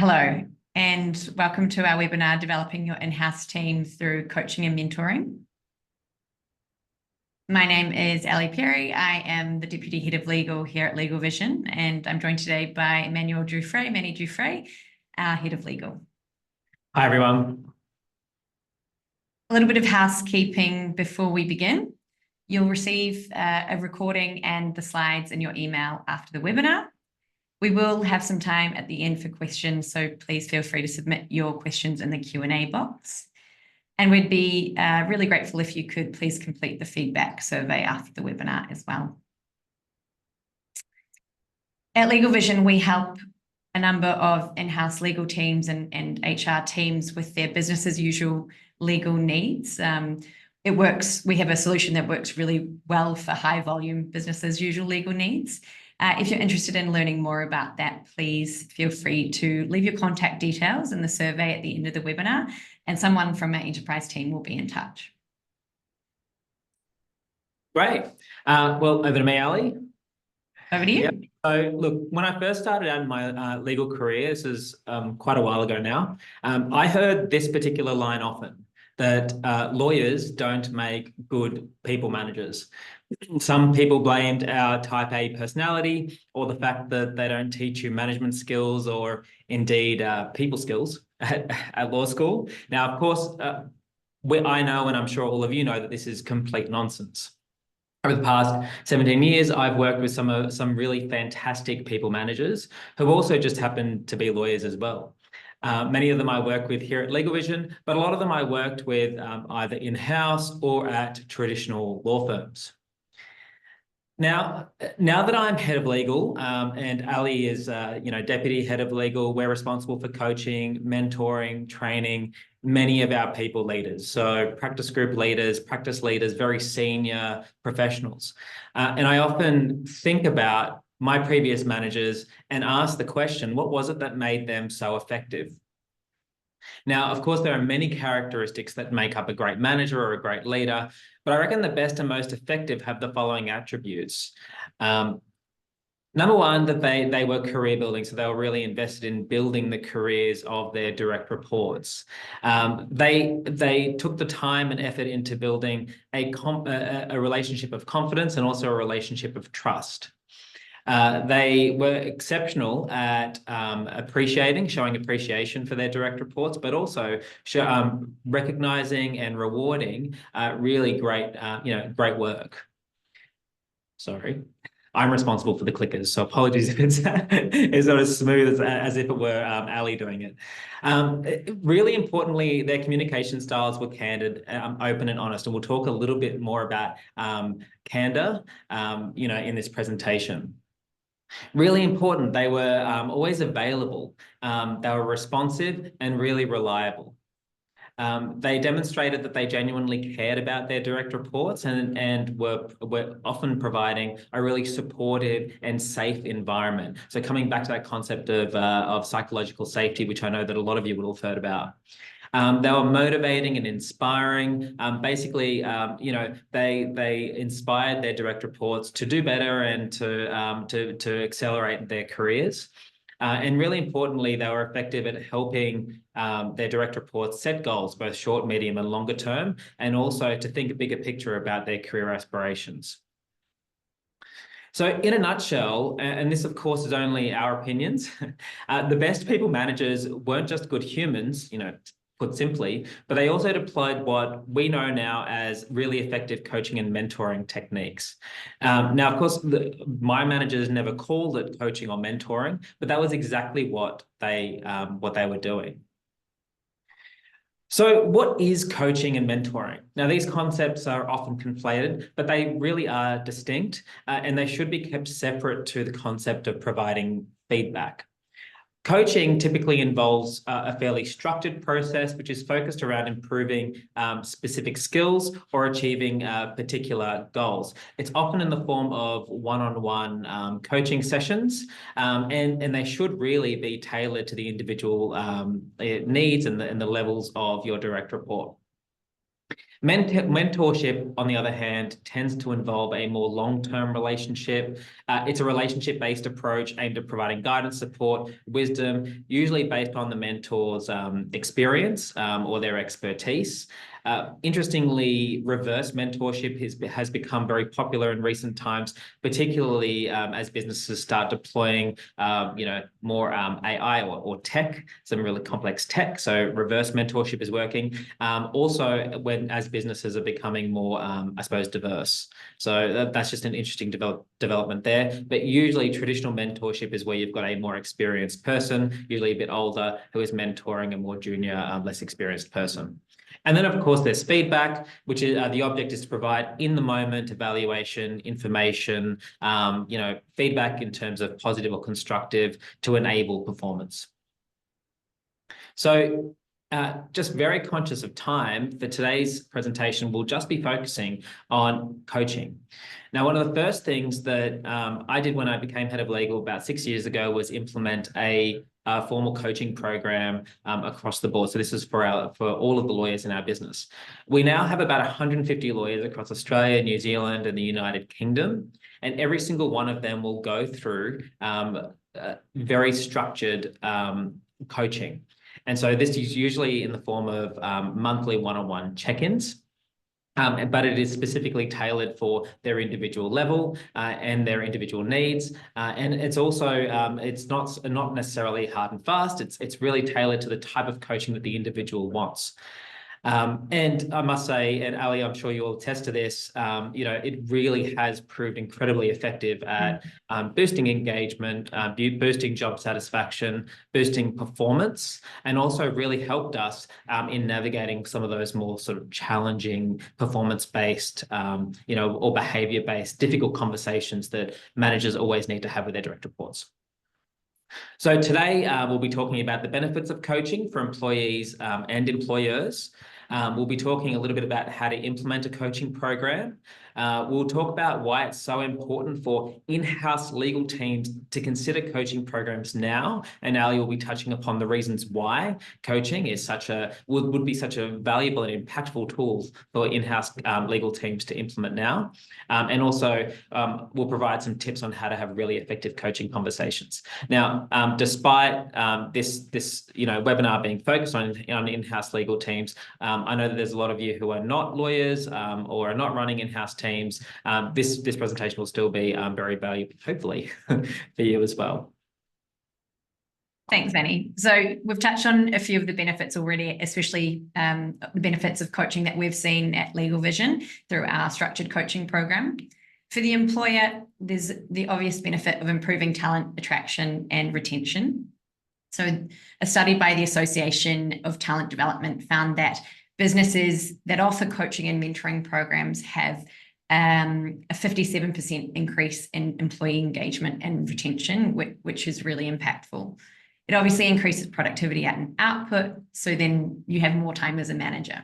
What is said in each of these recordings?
Hello, and welcome to our webinar, Developing Your In-House Team Through Coaching and Mentoring. My name is Alexandra Perry. I am the Deputy Head of Legal here at LegalVision, and I'm joined today by Emmanuel Giuffre, our Head of Legal. Hi, everyone. A little bit of housekeeping before we begin. You'll receive a recording and the slides in your email after the webinar. We will have some time at the end for questions, so please feel free to submit your questions in the Q&A box. And we'd be really grateful if you could please complete the feedback survey after the webinar as well. At LegalVision, we help a number of in-house legal teams and HR teams with their business as usual legal needs. It works. We have a solution that works really well for high volume business as usual legal needs. If you're interested in learning more about that, please feel free to leave your contact details in the survey at the end of the webinar, and someone from our enterprise team will be in touch. Great. Well, over to me, Ali. Over to you. Yep. So, look, when I first started out in my legal career, this is quite a while ago now, I heard this particular line often, that lawyers don't make good people managers. Some people blamed our type A personality or the fact that they don't teach you management skills or indeed people skills at law school. Now, of course, I know, and I'm sure all of you know, that this is complete nonsense. Over the past 17 years, I've worked with some really fantastic people managers who also just happen to be lawyers as well. Many of them I work with here at LegalVision, but a lot of them I worked with either in-house or at traditional law firms. Now that I'm head of legal and Ali is, deputy head of legal, we're responsible for coaching, mentoring, training many of our people leaders. So practice group leaders, practice leaders, very senior professionals. And I often think about my previous managers and ask the question, what was it that made them so effective? Now, of course, there are many characteristics that make up a great manager or a great leader, but I reckon the best and most effective have the following attributes. Number one, that they were career building, so they were really invested in building the careers of their direct reports. They took the time and effort into building a relationship of confidence and also a relationship of trust. They were exceptional at showing appreciation for their direct reports, but also recognizing and rewarding really great, great work. Sorry, I'm responsible for the clickers, so apologies if it's not as smooth as if it were Ali doing it. Really importantly, their communication styles were candid, open and honest, and we'll talk a little bit more about candor, in this presentation. Really important, they were always available. They were responsive and really reliable. They demonstrated that they genuinely cared about their direct reports and were often providing a really supportive and safe environment. So coming back to that concept of psychological safety, which I know that a lot of you will have heard about. They were motivating and inspiring. Basically, they inspired their direct reports to do better and to accelerate their careers. And really importantly, they were effective at helping their direct reports set goals, both short, medium, and longer term, and also to think a bigger picture about their career aspirations. So in a nutshell, and this, of course, is only our opinions, the best people managers weren't just good humans, put simply, but they also deployed what we know now as really effective coaching and mentoring techniques. Now, of course, my managers never called it coaching or mentoring, but that was exactly what they were doing. So what is coaching and mentoring? Now, these concepts are often conflated, but they really are distinct, and they should be kept separate to the concept of providing feedback. Coaching typically involves a fairly structured process, which is focused around improving specific skills or achieving particular goals. It's often in the form of one-on-one coaching sessions, and they should really be tailored to the individual needs and the levels of your direct report. Mentorship, on the other hand, tends to involve a more long-term relationship. It's a relationship-based approach aimed at providing guidance, support, wisdom, usually based on the mentor's experience or their expertise. Interestingly, reverse mentorship has become very popular in recent times, particularly as businesses start deploying, more AI or tech, some really complex tech. So reverse mentorship is working. Also, as businesses are becoming more, I suppose, diverse. So that's just an interesting development there. But usually traditional mentorship is where you've got a more experienced person, usually a bit older, who is mentoring a more junior, less experienced person. And then, of course, there's feedback, which is the object is to provide in the moment evaluation, information, feedback in terms of positive or constructive to enable performance. So just very conscious of time, for today's presentation, we'll just be focusing on coaching. Now, one of the first things that I did when I became head of legal about 6 years ago was implement a formal coaching program across the board. So this is for all of the lawyers in our business. We now have about 150 lawyers across Australia, New Zealand, and the United Kingdom, and every single one of them will go through very structured coaching. And so this is usually in the form of monthly one-on-one check-ins. But it is specifically tailored for their individual level and their individual needs. And it's also, it's not necessarily hard and fast. It's really tailored to the type of coaching that the individual wants. And I must say, and Ali, I'm sure you'll attest to this, it really has proved incredibly effective at boosting engagement, boosting job satisfaction, boosting performance, and also really helped us in navigating some of those more sort of challenging performance-based, or behavior-based difficult conversations that managers always need to have with their direct reports. So today we'll be talking about the benefits of coaching for employees and employers. We'll be talking a little bit about how to implement a coaching program. We'll talk about why it's so important for in-house legal teams to consider coaching programs now. And Ali will be touching upon the reasons why coaching is would be such a valuable and impactful tool for in-house legal teams to implement now. And also we'll provide some tips on how to have really effective coaching conversations. Now, despite this webinar being focused on in-house legal teams, I know that there's a lot of you who are not lawyers or are not running in-house teams. This presentation will still be very valuable, hopefully, for you as well. Thanks, Annie. So we've touched on a few of the benefits already, especially the benefits of coaching that we've seen at LegalVision through our structured coaching program. For the employer, there's the obvious benefit of improving talent attraction and retention. So a study by the Association of Talent Development found that businesses that offer coaching and mentoring programs have a 57% increase in employee engagement and retention, which is really impactful. It obviously increases productivity and output, so then you have more time as a manager.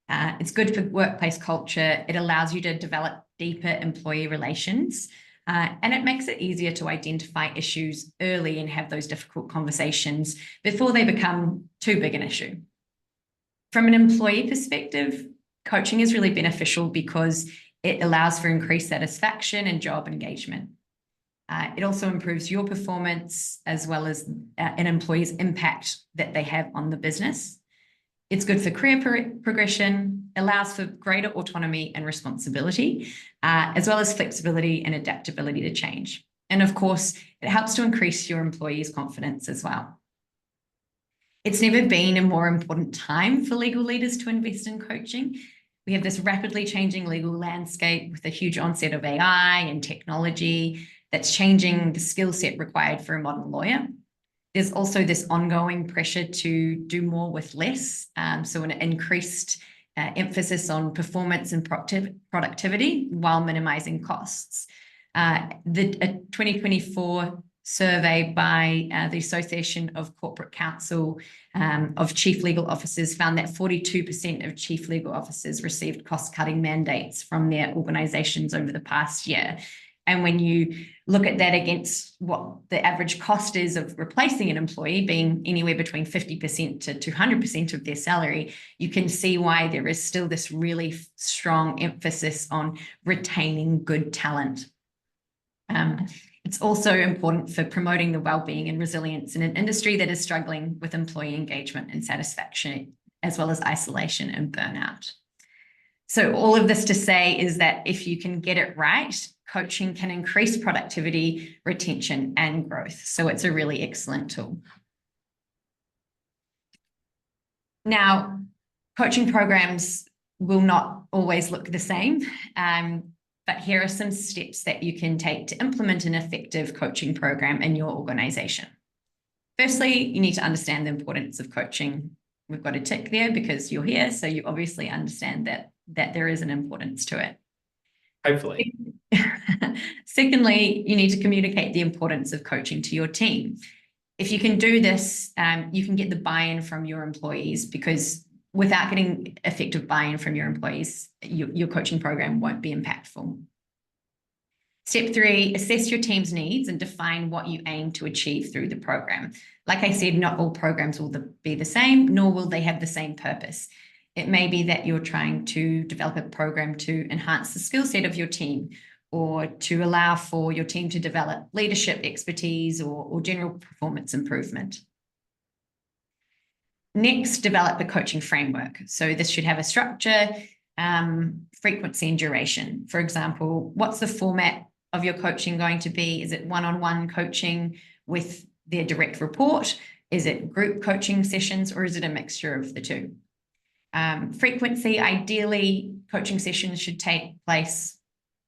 It's good for workplace culture. It allows you to develop deeper employee relations, and it makes it easier to identify issues early and have those difficult conversations before they become too big an issue. From an employee perspective, coaching is really beneficial because it allows for increased satisfaction and job engagement. It also improves your performance as well as an employee's impact that they have on the business. It's good for career progression, allows for greater autonomy and responsibility, as well as flexibility and adaptability to change. And of course, it helps to increase your employees' confidence as well. It's never been a more important time for legal leaders to invest in coaching. We have this rapidly changing legal landscape with a huge onset of AI and technology that's changing the skill set required for a modern lawyer. There's also this ongoing pressure to do more with less, so an increased emphasis on performance and productivity while minimizing costs. The 2024 survey by the Association of Corporate Counsel of Chief Legal Officers found that 42% of chief legal officers received cost-cutting mandates from their organizations over the past year. And when you look at that against what the average cost is of replacing an employee being anywhere between 50% to 200% of their salary, you can see why there is still this really strong emphasis on retaining good talent. It's also important for promoting the well-being and resilience in an industry that is struggling with employee engagement and satisfaction, as well as isolation and burnout. So all of this to say is that if you can get it right, coaching can increase productivity, retention, and growth. So it's a really excellent tool. Now, coaching programs will not always look the same, but here are some steps that you can take to implement an effective coaching program in your organization. Firstly, you need to understand the importance of coaching. We've got a tick there because you're here, so you obviously understand that there is an importance to it. Hopefully. Secondly, you need to communicate the importance of coaching to your team. If you can do this, you can get the buy-in from your employees, because without getting effective buy-in from your employees, your coaching program won't be impactful. Step 3, assess your team's needs and define what you aim to achieve through the program. Like I said, not all programs will be the same, nor will they have the same purpose. It may be that you're trying to develop a program to enhance the skill set of your team, or to allow for your team to develop leadership expertise or general performance improvement. Next, develop a coaching framework. So this should have a structure, frequency, and duration. For example, what's the format of your coaching going to be? Is it one-on-one coaching with their direct report? Is it group coaching sessions, or is it a mixture of the two? Frequency, ideally, coaching sessions should take place,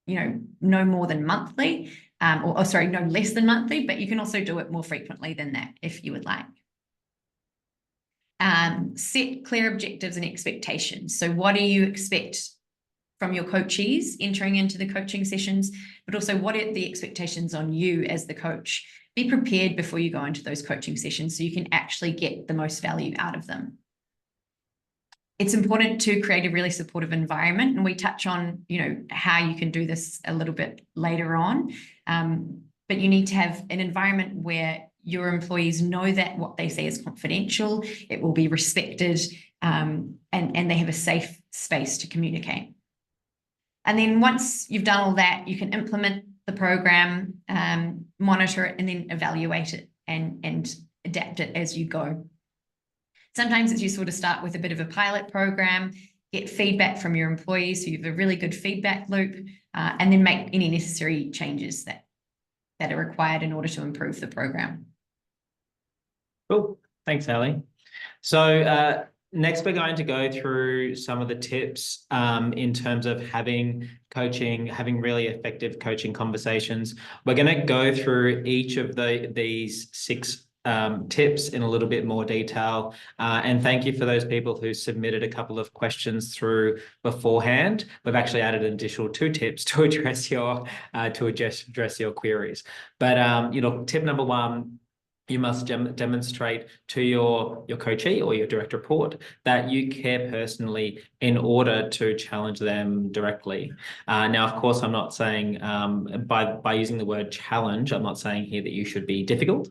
no more than monthly, no less than monthly, but you can also do it more frequently than that if you would like. Set clear objectives and expectations. So what do you expect from your coachees entering into the coaching sessions, but also what are the expectations on you as the coach? Be prepared before you go into those coaching sessions so you can actually get the most value out of them. It's important to create a really supportive environment, and we touch on, how you can do this a little bit later on. But you need to have an environment where your employees know that what they say is confidential, it will be respected, and they have a safe space to communicate. And then once you've done all that, you can implement the program, monitor it, and then evaluate it and adapt it as you go. Sometimes it's useful to start with a bit of a pilot program, get feedback from your employees so you have a really good feedback loop, and then make any necessary changes that are required in order to improve the program. Cool. Thanks, Ali. So next, we're going to go through some of the tips in terms of having really effective coaching conversations. We're going to go through each of these 6 tips in a little bit more detail. And thank you for those people who submitted a couple of questions through beforehand. We've actually added an additional 2 tips to address your queries. But tip number 1. You must demonstrate to your coachee or your direct report that you care personally in order to challenge them directly. Now, of course, I'm not saying by using the word challenge, I'm not saying here that you should be difficult.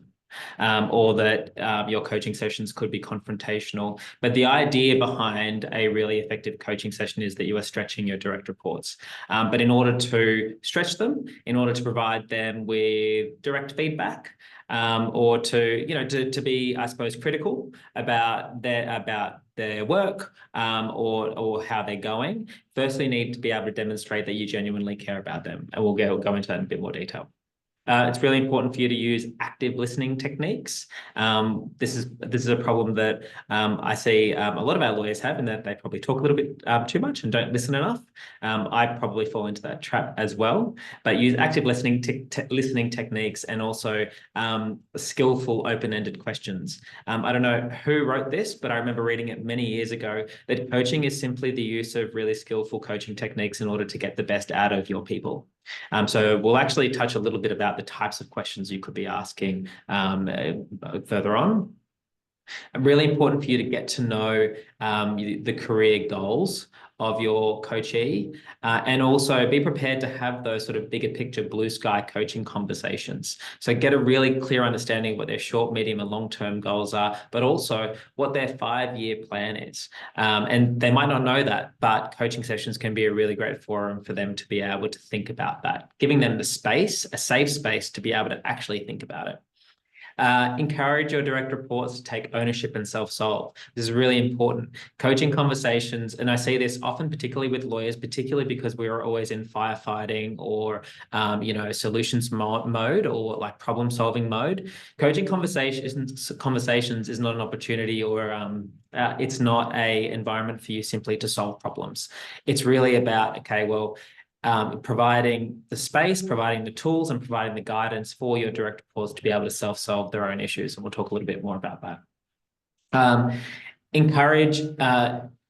Or that your coaching sessions could be confrontational. But the idea behind a really effective coaching session is that you are stretching your direct reports. But in order to stretch them, in order to provide them with direct feedback, or to be, I suppose, critical about their work, or how they're going, firstly need to be able to demonstrate that you genuinely care about them. And we'll go into that in a bit more detail. It's really important for you to use active listening techniques. This is a problem that I see a lot of our lawyers have, in that they probably talk a little bit too much and don't listen enough. I probably fall into that trap as well. But use active listening techniques, and also skillful open-ended questions. I don't know who wrote this, but I remember reading it many years ago, that coaching is simply the use of really skillful coaching techniques in order to get the best out of your people. So we'll actually touch a little bit about the types of questions you could be asking further on. Really important for you to get to know the career goals of your coachee, and also be prepared to have those sort of bigger picture, blue sky coaching conversations. So get a really clear understanding of what their short, medium, and long-term goals are, but also what their 5-year plan is. And they might not know that, but coaching sessions can be a really great forum for them to be able to think about that, giving them the space, a safe space to be able to actually think about it. Encourage your direct reports to take ownership and self-solve. This is really important. Coaching conversations, and I see this often, particularly with lawyers, particularly because we are always in firefighting or, solutions mode or like problem-solving mode. Coaching conversations is not an opportunity or it's not a environment for you simply to solve problems. It's really about, okay, well, providing the space, providing the tools, and providing the guidance for your direct reports to be able to self-solve their own issues. And we'll talk a little bit more about that. Encourage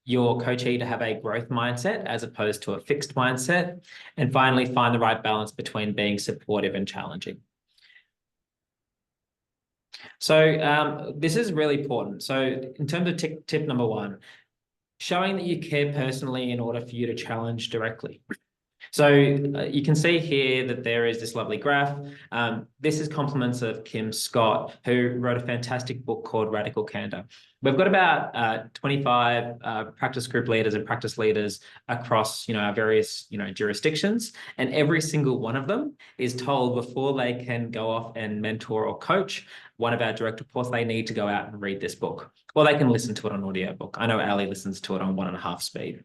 your coachee to have a growth mindset as opposed to a fixed mindset. And finally, find the right balance between being supportive and challenging. So this is really important. So in terms of tip number 1, showing that you care personally in order for you to challenge directly. So you can see here that there is this lovely graph. This is compliments of Kim Scott, who wrote a fantastic book called Radical Candor. We've got about 25 practice group leaders and practice leaders across, our various, jurisdictions, and every single one of them is told before they can go off and mentor or coach one of our direct reports, they need to go out and read this book, or they can listen to it on audiobook. I know Ali listens to it on 1.5 speed.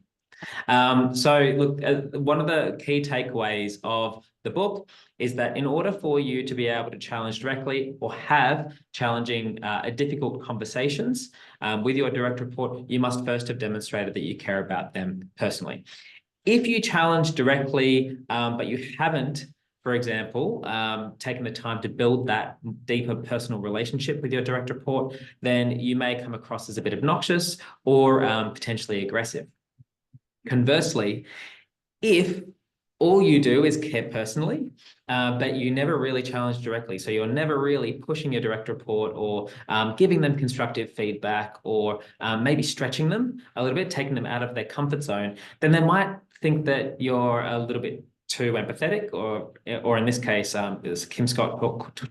So look, one of the key takeaways of the book is that in order for you to be able to challenge directly or have challenging, difficult conversations with your direct report, you must first have demonstrated that you care about them personally. If you challenge directly, but you haven't, for example, taking the time to build that deeper personal relationship with your direct report, then you may come across as a bit obnoxious or potentially aggressive. Conversely, if all you do is care personally, but you never really challenge directly, so you're never really pushing your direct report or giving them constructive feedback or maybe stretching them a little bit, taking them out of their comfort zone, then they might think that you're a little bit too empathetic, or in this case, as Kim Scott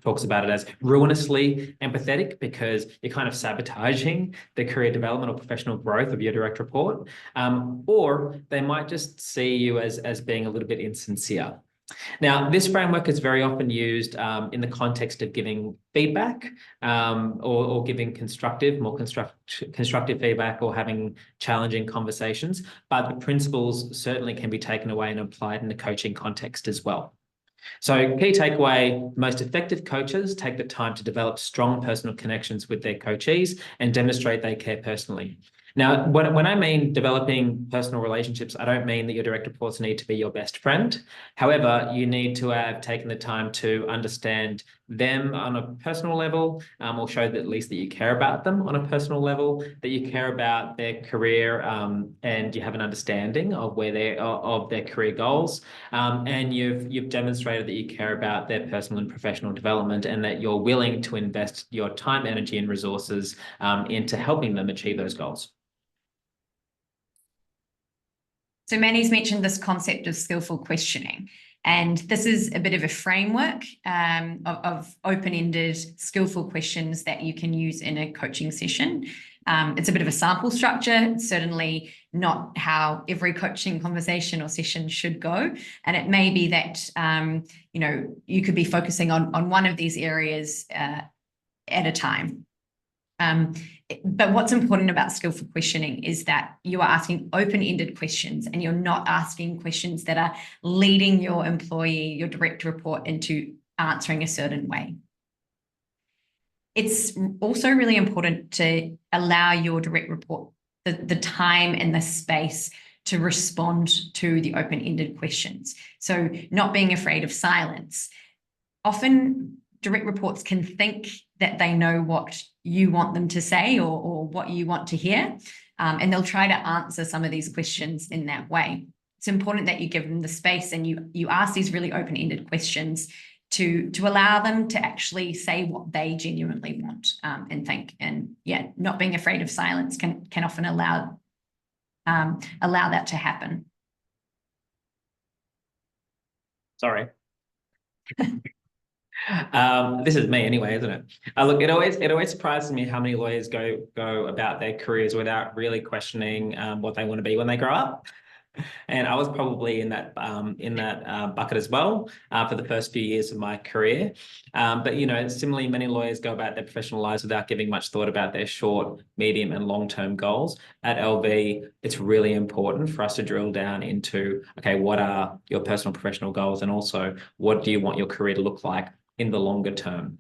talks about it as ruinously empathetic, because you're kind of sabotaging the career development or professional growth of your direct report, or they might just see you as being a little bit insincere. Now, this framework is very often used in the context of giving feedback or giving more constructive feedback or having challenging conversations, but the principles certainly can be taken away and applied in the coaching context as well. So key takeaway, most effective coaches take the time to develop strong personal connections with their coachees and demonstrate they care personally. Now, when I mean developing personal relationships, I don't mean that your direct reports need to be your best friend. However, you need to have taken the time to understand them on a personal level, or show that at least that you care about them on a personal level, that you care about their career, and you have an understanding of of their career goals, and you've demonstrated that you care about their personal and professional development, and that you're willing to invest your time, energy, and resources into helping them achieve those goals. So Manny's mentioned this concept of skillful questioning, and this is a bit of a framework of open-ended, skillful questions that you can use in a coaching session. It's a bit of a sample structure. It's certainly not how every coaching conversation or session should go. And it may be that, you could be focusing on one of these areas at a time. But what's important about skillful questioning is that you are asking open-ended questions, and you're not asking questions that are leading your employee, your direct report, into answering a certain way. It's also really important to allow your direct report the time and the space to respond to the open-ended questions. So not being afraid of silence. Often direct reports can think that they know what you want them to say or what you want to hear, and they'll try to answer some of these questions in that way. It's important that you give them the space and you ask these really open-ended questions to allow them to actually say what they genuinely want and think. And yeah, not being afraid of silence can often allow that to happen. Sorry. This is me anyway, isn't it? Look, it always surprises me how many lawyers go about their careers without really questioning what they want to be when they grow up. And I was probably in that bucket as well for the first few years of my career. But you know, similarly, many lawyers go about their professional lives without giving much thought about their short, medium, and long-term goals. At LV, it's really important for us to drill down into, okay, what are your personal professional goals, and also what do you want your career to look like in the longer term?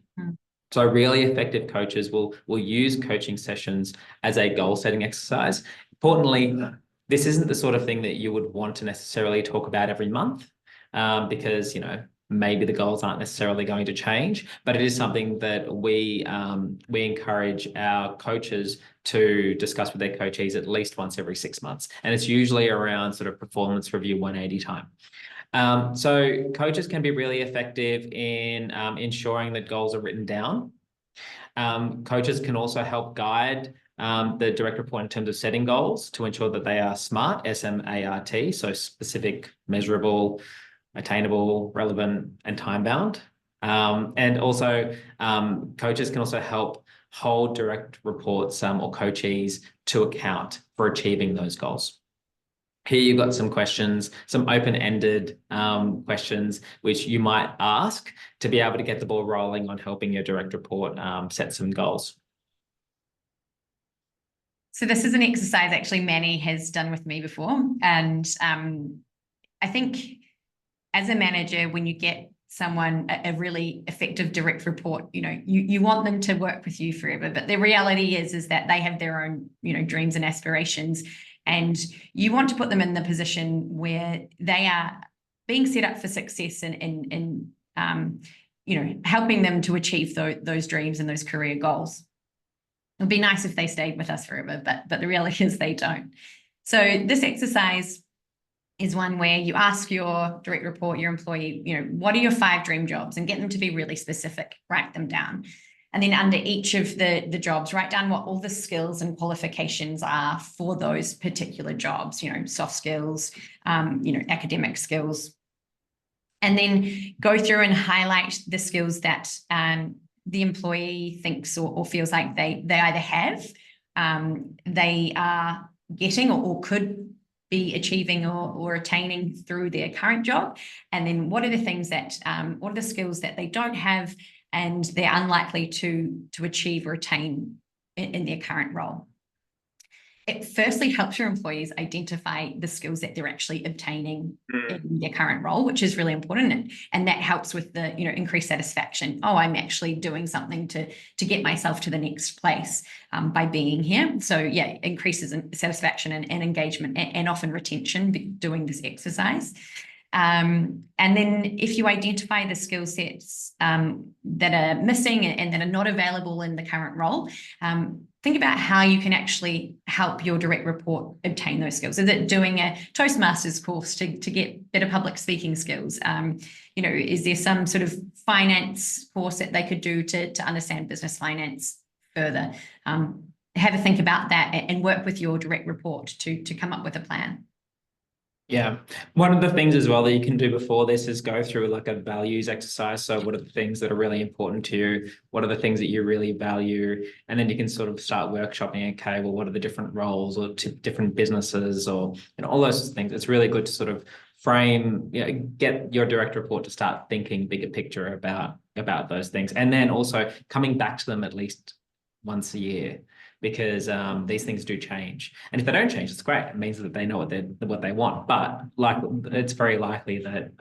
So really effective coaches will use coaching sessions as a goal-setting exercise. Importantly, this isn't the sort of thing that you would want to necessarily talk about every month because, you know, maybe the goals aren't necessarily going to change, but it is something that we encourage our coaches to discuss with their coachees at least once every 6 months. And it's usually around sort of performance review 180 time. So coaches can be really effective in ensuring that goals are written down. Coaches can also help guide the direct report in terms of setting goals to ensure that they are SMART, S-M-A-R-T, so specific, measurable, attainable, relevant, and time-bound. And also, coaches can also help hold direct reports or coachees to account for achieving those goals. Here you've got some questions, some open-ended questions, which you might ask to be able to get the ball rolling on helping your direct report set some goals. So this is an exercise actually Manny has done with me before. And I think as a manager, when you get someone a really effective direct report, you know, you want them to work with you forever. But the reality is that they have their own, you know, dreams and aspirations. And you want to put them in the position where they are being set up for success and you know, helping them to achieve those dreams and those career goals. It would be nice if they stayed with us forever, but the reality is they don't. So this exercise is one where you ask your direct report, your employee, you know, what are your 5 dream jobs, and get them to be really specific, write them down. And then under each of the jobs, write down what all the skills and qualifications are for those particular jobs, you know, soft skills, you know, academic skills. And then go through and highlight the skills that the employee thinks or feels like they either have, they are getting or could be achieving or attaining through their current job. And then what are the things that, what are the skills that they don't have and they're unlikely to achieve or attain in their current role. It firstly helps your employees identify the skills that they're actually obtaining in their current role, which is really important. And that helps with the, you know, increased satisfaction. Oh, I'm actually doing something to get myself to the next place by being here. So yeah, increases in satisfaction and engagement and often retention doing this exercise. And then if you identify the skill sets that are missing and that are not available in the current role, think about how you can actually help your direct report obtain those skills. Is it doing a Toastmasters course to get better public speaking skills? You know, is there some sort of finance course that they could do to understand business finance further? Have a think about that and work with your direct report to come up with a plan. Yeah. One of the things as well that you can do before this is go through like a values exercise. So what are the things that are really important to you? What are the things that you really value? And then you can sort of start workshopping, okay, well, what are the different roles or different businesses or, you know, all those things. It's really good to sort of frame, you know, get your direct report to start thinking bigger picture about those things. And then also coming back to them at least once a year, because these things do change. And if they don't change, it's great. It means that they know what they want. But like, it's very likely that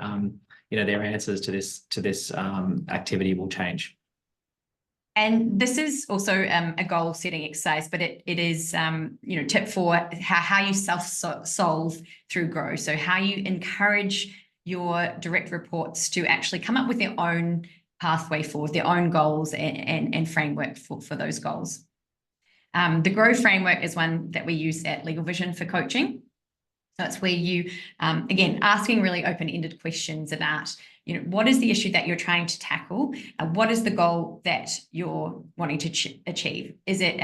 you know, their answers to this activity will change. And this is also a goal setting exercise, but it is you know, tip 4, how you self-solve through grow. So how you encourage your direct reports to actually come up with their own pathway forward, their own goals and framework for those goals. The GROW framework is one that we use at LegalVision for coaching. So it's where you, again, asking really open-ended questions about what is the issue that you're trying to tackle? What is the goal that you're wanting to achieve? Is it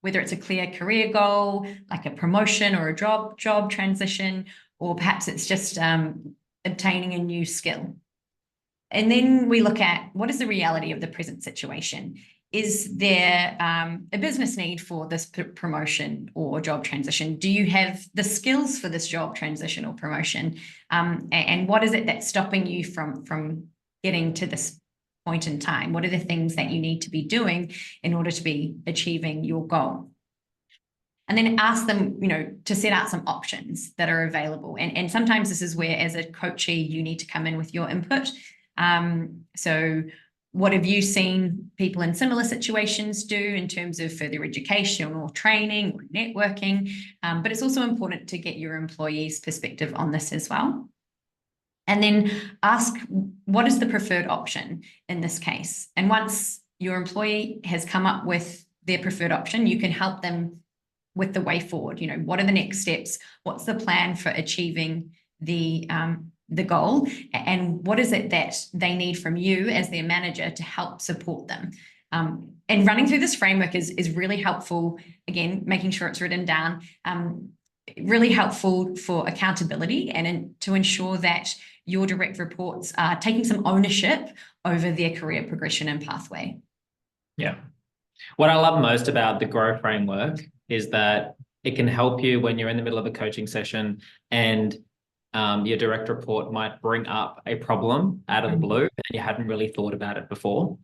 whether it's a clear career goal, like a promotion or a job transition, or perhaps it's just obtaining a new skill? And then we look at what is the reality of the present situation. Is there a business need for this promotion or job transition? Do you have the skills for this job transition or promotion? And what is it that's stopping you from getting to this point in time? What are the things that you need to be doing in order to be achieving your goal? And then ask them, to set out some options that are available. And sometimes this is where, as a coachee, you need to come in with your input. So what have you seen people in similar situations do in terms of further education or training or networking? But it's also important to get your employees' perspective on this as well. And then ask, what is the preferred option in this case? And once your employee has come up with their preferred option, you can help them with the way forward. What are the next steps? What's the plan for achieving the goal, and what is it that they need from you as their manager to help support them? And running through this framework is really helpful. Again, making sure it's written down, really helpful for accountability and to ensure that your direct reports are taking some ownership over their career progression and pathway. Yeah. What I love most about the GROW framework is that it can help you when you're in the middle of a coaching session and your direct report might bring up a problem out of the blue and you hadn't really thought about it before,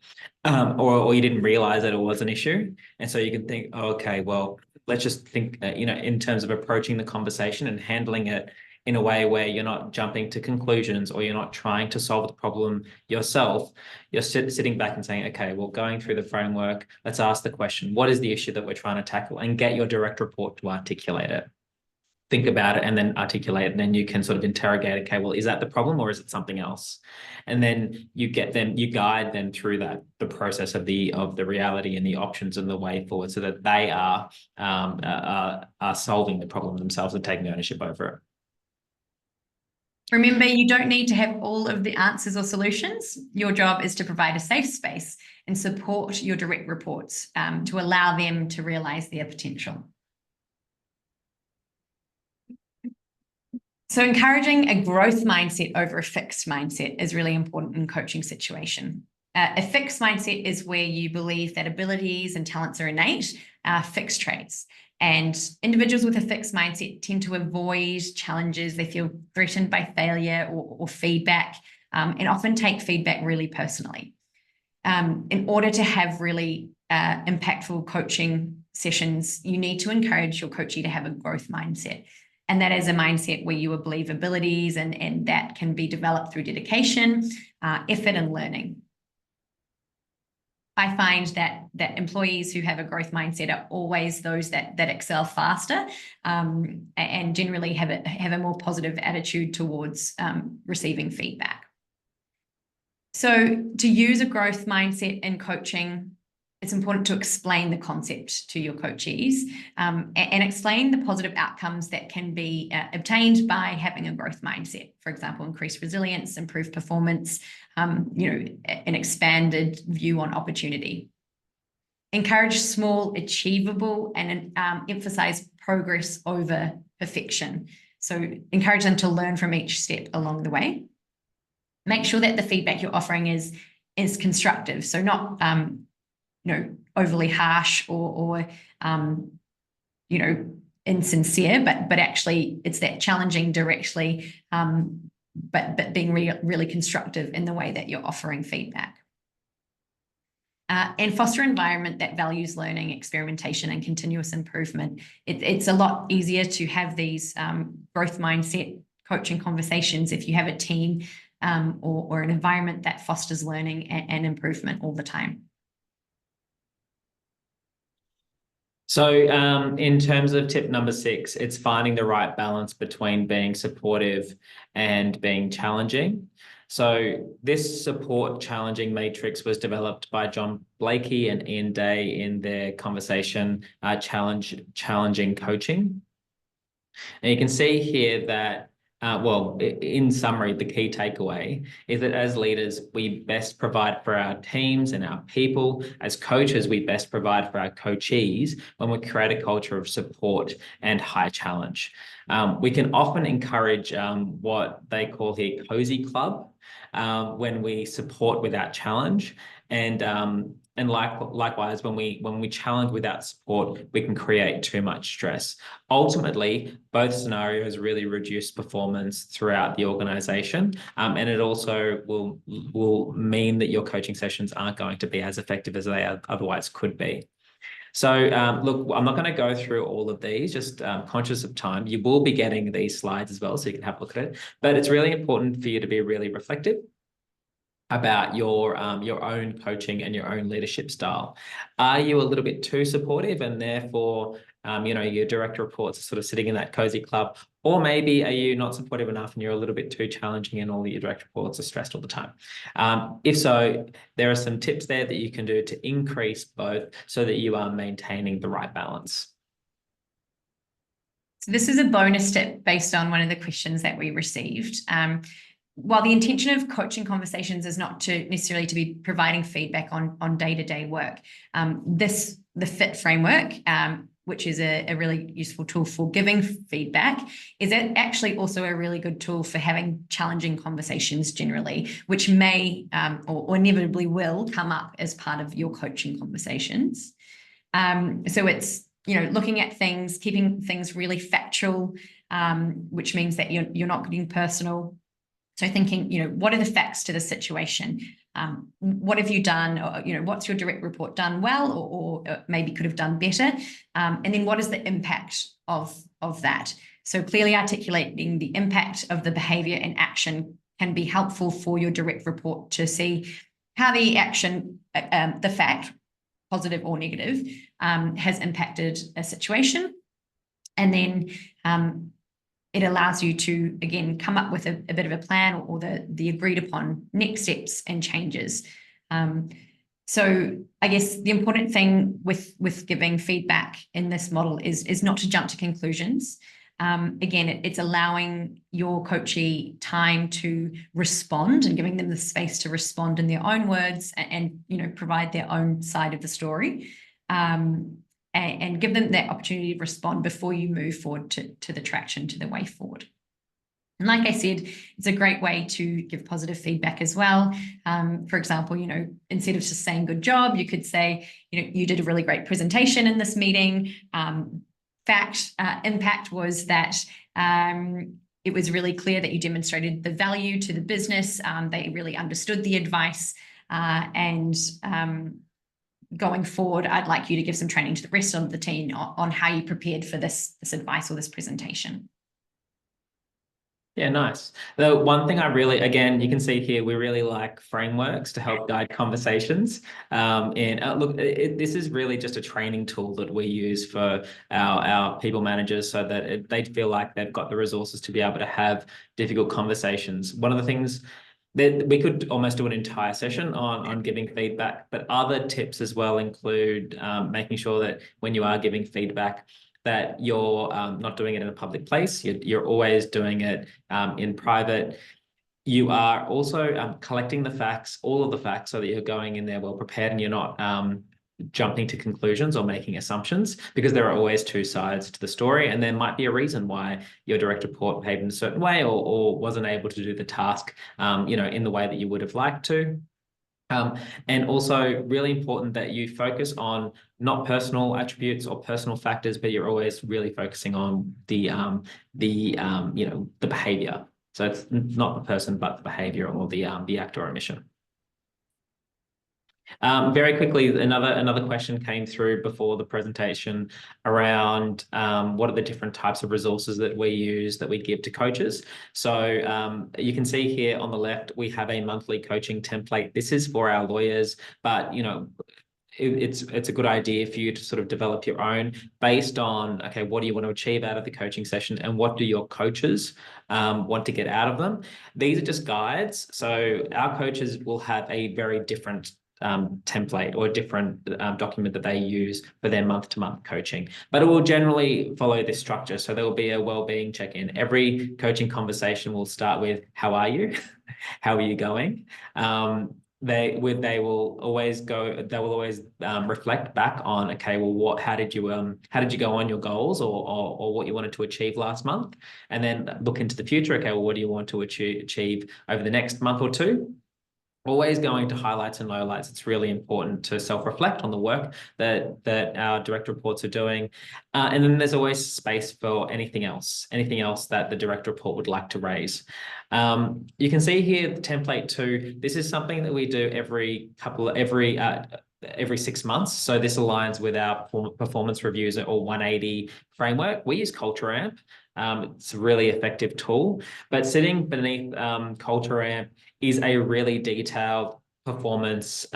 or you didn't realize that it was an issue. And so you can think, oh, okay, well, let's just think, in terms of approaching the conversation and handling it in a way where you're not jumping to conclusions or you're not trying to solve the problem yourself. You're sitting back and saying, okay, well, going through the framework, let's ask the question, what is the issue that we're trying to tackle, and get your direct report to articulate it. Think about it and then articulate it, and then you can sort of interrogate, okay, well, is that the problem or is it something else? And then you guide them through the process of the reality and the options and the way forward, so that they are solving the problem themselves and taking ownership over it. Remember, you don't need to have all of the answers or solutions. Your job is to provide a safe space and support your direct reports to allow them to realize their potential. So encouraging a growth mindset over a fixed mindset is really important in coaching situation. A fixed mindset is where you believe that abilities and talents are innate, fixed traits. And individuals with a fixed mindset tend to avoid challenges. They feel threatened by failure or feedback, and often take feedback really personally. In order to have really impactful coaching sessions, you need to encourage your coachee to have a growth mindset. And that is a mindset where you believe abilities and that can be developed through dedication, effort, and learning. I find that employees who have a growth mindset are always those that excel faster, and generally have a more positive attitude towards receiving feedback. So to use a growth mindset in coaching, it's important to explain the concept to your coachees, and explain the positive outcomes that can be obtained by having a growth mindset. For example, increased resilience, improved performance, an expanded view on opportunity. Encourage small, achievable, and emphasize progress over perfection. So encourage them to learn from each step along the way. Make sure that the feedback you're offering is constructive, so not overly harsh or insincere, but actually it's that challenging directly, but being really constructive in the way that you're offering feedback. And foster an environment that values learning, experimentation, and continuous improvement. It's a lot easier to have these growth mindset coaching conversations if you have a team or an environment that fosters learning and improvement all the time. So in terms of tip number 6, it's finding the right balance between being supportive and being challenging. So this support challenging matrix was developed by John Blakey and Ian Day in their conversation, Challenging Coaching. And you can see here that Well, in summary, the key takeaway is that as leaders, we best provide for our teams and our people. As coaches, we best provide for our coachees when we create a culture of support and high challenge. We can often encourage what they call here cozy club when we support without challenge. And likewise, when we challenge without support, we can create too much stress. Ultimately, both scenarios really reduce performance throughout the organization, and it also will mean that your coaching sessions aren't going to be as effective as they otherwise could be. So look, I'm not going to go through all of these, just conscious of time. You will be getting these slides as well, so you can have a look at it. But it's really important for you to be really reflective about your own coaching and your own leadership style. Are you a little bit too supportive and therefore, your direct reports are sort of sitting in that cozy club? Or maybe are you not supportive enough and you're a little bit too challenging and all your direct reports are stressed all the time? If so, there are some tips there that you can do to increase both so that you are maintaining the right balance. So this is a bonus tip based on one of the questions that we received. While the intention of coaching conversations is not to necessarily to be providing feedback on day-to-day work, the FIT framework, which is a really useful tool for giving feedback, is actually also a really good tool for having challenging conversations generally, which may or inevitably will come up as part of your coaching conversations. So it's looking at things, keeping things really factual, which means that you're not getting personal. So thinking, what are the facts to the situation? What have you done? Or, what's your direct report done well, or maybe could have done better? And then what is the impact of that? So clearly articulating the impact of the behavior and action can be helpful for your direct report to see how the action, the fact, positive or negative, has impacted a situation. And then it allows you to, again, come up with a bit of a plan or the agreed upon next steps and changes. So I guess the important thing with giving feedback in this model is not to jump to conclusions. Again, it's allowing your coachee time to respond and giving them the space to respond in their own words and provide their own side of the story. And give them that opportunity to respond before you move forward to the traction, to the way forward. And like I said, it's a great way to give positive feedback as well. For example, instead of just saying good job, you could say, you did a really great presentation in this meeting. Impact was that it was really clear that you demonstrated the value to the business. They really understood the advice and going forward, I'd like you to give some training to the rest of the team on how you prepared for this advice or this presentation. Yeah, nice. The one thing I really, again, you can see here, we really like frameworks to help guide conversations. Look, this is really just a training tool that we use for our people managers so that they feel like they've got the resources to be able to have difficult conversations. One of the things that we could almost do an entire session on giving feedback, but other tips as well include making sure that when you are giving feedback, that you're not doing it in a public place. You're always doing it in private. You are also collecting the facts, all of the facts, so that you're going in there well prepared and you're not jumping to conclusions or making assumptions, because there are always two sides to the story, and there might be a reason why your direct report behaved in a certain way or wasn't able to do the task, in the way that you would have liked to. And also really important that you focus on not personal attributes or personal factors, but you're always really focusing on the behavior. So it's not the person, but the behavior or the act or omission. Very quickly, another question came through before the presentation around what are the different types of resources that we use, that we give to coaches. So you can see here on the left, we have a monthly coaching template. This is for our lawyers, but it's a good idea for you to sort of develop your own based on, okay, what do you want to achieve out of the coaching session and what do your coaches want to get out of them? These are just guides. So our coaches will have a very different template or a different document that they use for their month-to-month coaching. But it will generally follow this structure. So there will be a well-being check-in. Every coaching conversation will start with, how are you? How are you going? They will always reflect back on, okay, well, how did you go on your goals or what you wanted to achieve last month, and then look into the future. Okay, well, what do you want to achieve over the next month or two? Always going to highlights and lowlights. It's really important to self-reflect on the work that our direct reports are doing. And then there's always space for anything else that the direct report would like to raise. You can see here the template 2. This is something that we do every 6 months. So this aligns with our performance reviews or 180 framework. We use Culture Amp. It's a really effective tool, but sitting beneath Culture Amp is a really detailed performance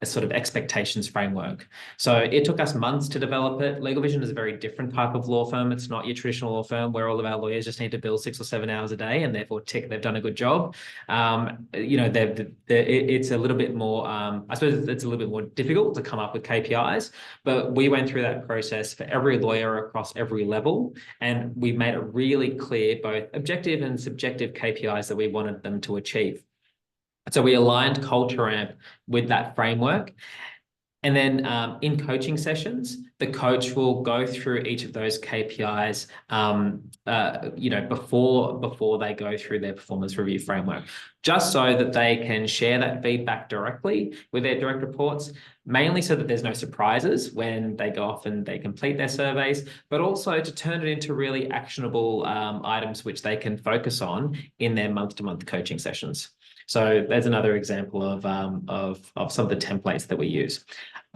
a sort of expectations framework. So it took us months to develop it. LegalVision is a very different type of law firm. It's not your traditional law firm where all of our lawyers just need to bill 6 or 7 hours a day and therefore tick they've done a good job. It's a little bit more, I suppose it's a little bit more difficult to come up with KPIs, but we went through that process for every lawyer across every level, and we made it really clear both objective and subjective KPIs that we wanted them to achieve. So we aligned Culture Amp with that framework. And then in coaching sessions, the coach will go through each of those KPIs, before they go through their performance review framework, just so that they can share that feedback directly with their direct reports, mainly so that there's no surprises when they go off and they complete their surveys, but also to turn it into really actionable items which they can focus on in their month-to-month coaching sessions. So there's another example of some of the templates that we use.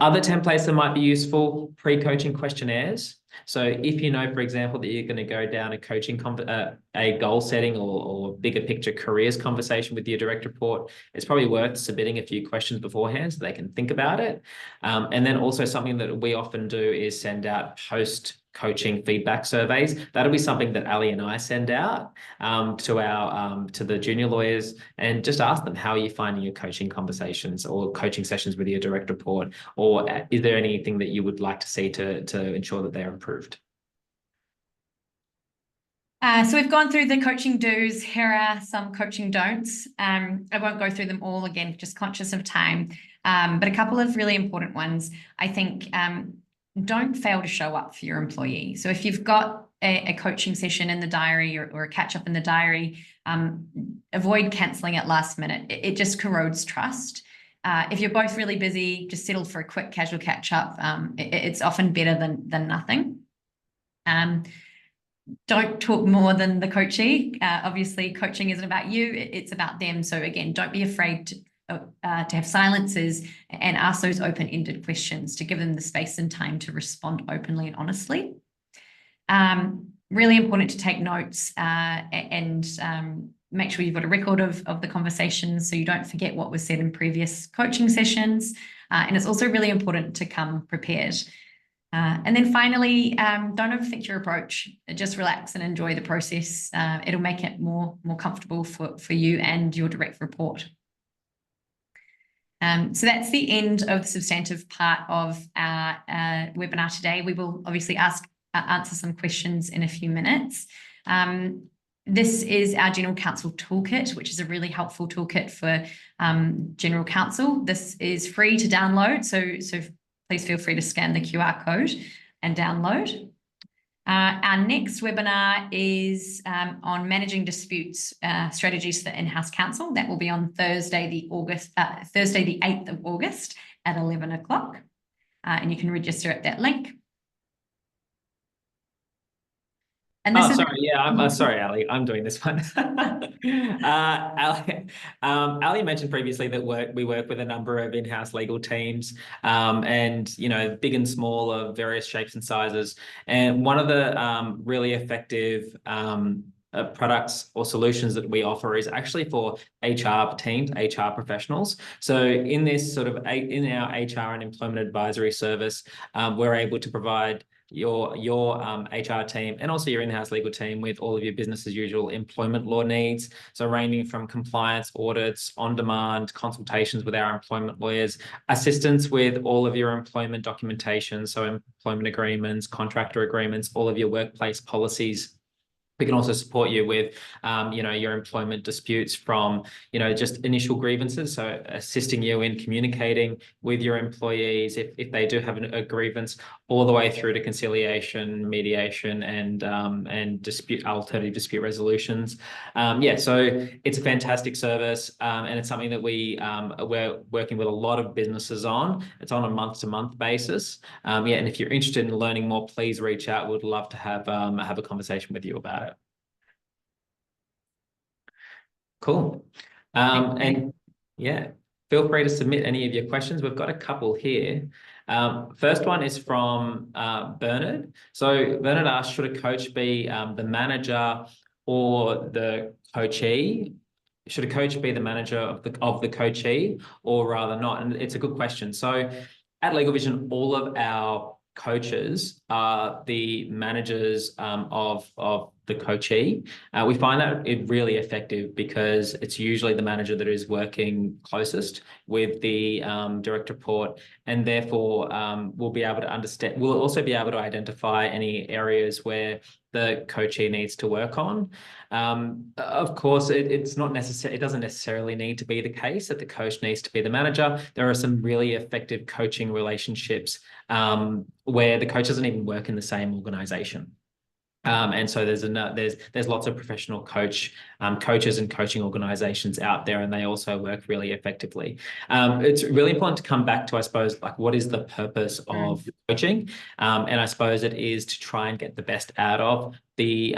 Other templates that might be useful, pre-coaching questionnaires. So if you know, for example, that you're going to go down a coaching, a goal setting or bigger picture careers conversation with your direct report, it's probably worth submitting a few questions beforehand so they can think about it. And then also something that we often do is send out post-coaching feedback surveys. That'll be something that Ali and I send out to the junior lawyers and just ask them, how are you finding your coaching conversations or coaching sessions with your direct report? Or is there anything that you would like to see to ensure that they're improved? So we've gone through the coaching do's. Here are some coaching don'ts. I won't go through them all again, just conscious of time, but a couple of really important ones. I think don't fail to show up for your employee. So if you've got a coaching session in the diary or a catch up in the diary, avoid cancelling at last minute. It just corrodes trust. If you're both really busy, just settle for a quick casual catch up. It's often better than nothing. Don't talk more than the coachee. Obviously, coaching isn't about you, it's about them. So again, don't be afraid to have silences and ask those open-ended questions to give them the space and time to respond openly and honestly. Really important to take notes and make sure you've got a record of the conversation so you don't forget what was said in previous coaching sessions. And it's also really important to come prepared. And then finally, don't overthink your approach. Just relax and enjoy the process. It'll make it more comfortable for you and your direct report. So that's the end of the substantive part of our webinar today. We will obviously answer some questions in a few minutes. This is our General Counsel Toolkit, which is a really helpful toolkit for General Counsel. This is free to download, so please feel free to scan the QR code and download. Our next webinar is on managing disputes, strategies for in-house counsel. That will be on Thursday, the 8th of August at 11 o'clock. And you can register at that link. And this I'm sorry, Ali. I'm doing this one. Ali mentioned previously that we work with a number of in-house legal teams, and big and small of various shapes and sizes. And one of the really effective products or solutions that we offer is actually for HR teams, HR professionals. So in this in our HR and employment advisory service, we're able to provide your HR team and also your in-house legal team with all of your business as usual employment law needs. So ranging from compliance, audits, on-demand consultations with our employment lawyers, assistance with all of your employment documentation, so employment agreements, contractor agreements, all of your workplace policies. We can also support you with, your employment disputes from, just initial grievances. So assisting you in communicating with your employees if they do have a grievance, all the way through to conciliation, mediation, and alternative dispute resolutions. So it's a fantastic service, and it's something that we're working with a lot of businesses on. It's on a month-to-month basis. And if you're interested in learning more, please reach out. We'd love to have a conversation with you about it. Cool. And yeah, feel free to submit any of your questions. We've got a couple here. First one is from Bernard. So Bernard asked, should a coach be the manager or the coachee? Should a coach be the manager of the coachee or rather not? And it's a good question. So at LegalVision, all of our coaches are the managers of the coachee. We find that it really effective because it's usually the manager that is working closest with the direct report, and therefore we'll be able to understand. We'll also be able to identify any areas where the coachee needs to work on. Of course, it's not necessary. It doesn't necessarily need to be the case that the coach needs to be the manager. There are some really effective coaching relationships where the coach doesn't even work in the same organization. And so there's lots of professional coaches and coaching organizations out there, and they also work really effectively. It's really important to come back to, I suppose, like, what is the purpose of coaching? And I suppose it is to try and get the best out of the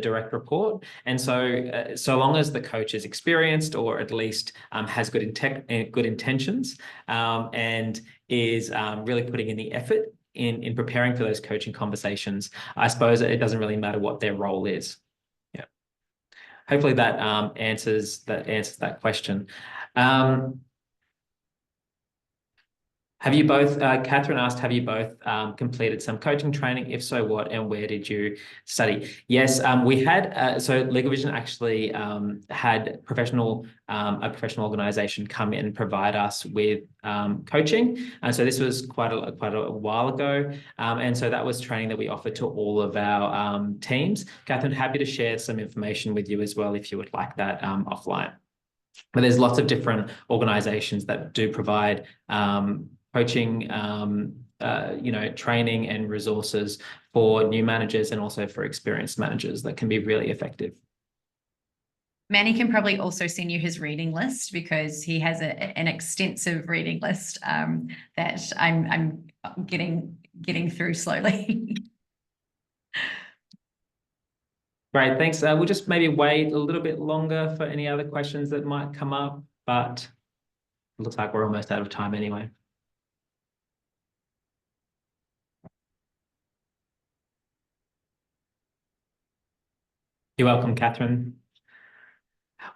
direct report. And so long as the coach is experienced, or at least has good intentions, and is really putting in the effort in preparing for those coaching conversations, I suppose it doesn't really matter what their role is. Yeah. Hopefully that answers that question. Have you both, Catherine asked, have you both completed some coaching training? If so, what and where did you study? Yes, we had, so LegalVision actually had a professional organization come in and provide us with coaching. And so this was quite a while ago. And so that was training that we offered to all of our teams. Catherine, happy to share some information with you as well if you would like that offline. But there's lots of different organizations that do provide coaching, training and resources for new managers and also for experienced managers that can be really effective. Manny can probably also send you his reading list, because he has an extensive reading list that I'm getting through slowly. Great, thanks. We'll just maybe wait a little bit longer for any other questions that might come up, but it looks like we're almost out of time anyway. You're welcome, Catherine.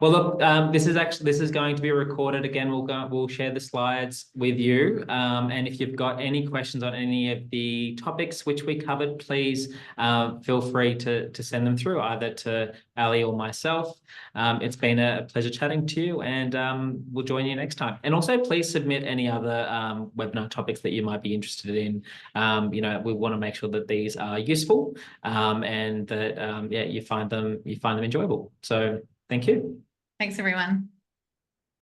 Well, look, this is going to be recorded again. We'll share the slides with you. And if you've got any questions on any of the topics which we covered, please feel free to send them through either to Ali or myself. It's been a pleasure chatting to you, and we'll join you next time. And also, please submit any other webinar topics that you might be interested in. We want to make sure that these are useful and that you find them enjoyable. So thank you. Thanks, everyone.